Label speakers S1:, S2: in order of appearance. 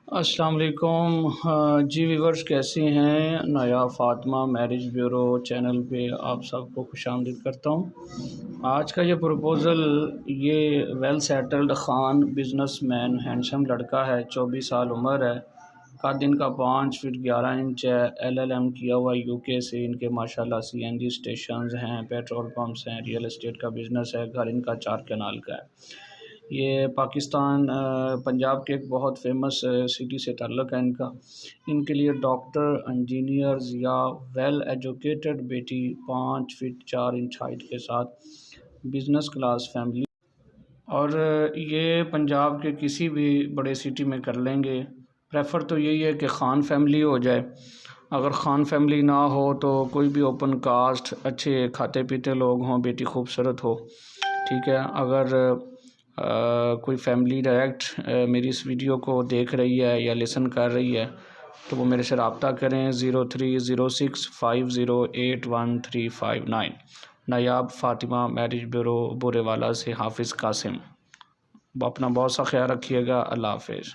S1: السلام علیکم جی ویورز کیسی ہیں؟ نایاب فاطمہ میرج بیورو چینل پہ آپ سب کو خوش آمدید کرتا ہوں۔ آج کا یہ پروپوزل یہ well settled Khan businessman handsome لڑکا ہے، 24 سال عمر ہے، قد ان کا 5 فٹ 11 انچ ہے، LLM کیا ہوا یو کے سے، ان کے ماشاءاللہ CNG اسٹیشنز ہیں، پیٹرول پمپس ہیں، ریئل اسٹیٹ کا بزنس ہے، گھر ان کا 4 کنال کا ہے۔ یہ پاکستان پنجاب کے ایک بہت فیمس سٹی سے تعلق ہے ان کا۔ ان کے لیے ڈاکٹر، انجینئرز یا ویل ایجوکیٹڈ بیٹی، 5 فٹ 4 انچ ہائٹ کے ساتھ، بزنس کلاس فیملی، اور یہ پنجاب کے کسی بھی بڑے سٹی میں کر لیں گے۔ پریفر تو یہی ہے کہ خان فیملی ہو جائے، اگر خان فیملی نہ ہو تو کوئی بھی اوپن کاسٹ، اچھے کھاتے پیتے لوگ ہوں، بیٹی خوبصورت ہو، ٹھیک ہے۔ اگر کوئی فیملی ڈائریکٹ میری اس ویڈیو کو دیکھ رہی ہے یا لسن کر رہی ہے تو وہ میرے سے رابطہ کریں 0306508139۔ نایاب فاطمہ میرج بیورو بورے والا سے حافظ قاسم۔ اپنا بہت سا خیال رکھیے گا۔ اللہ حافظ۔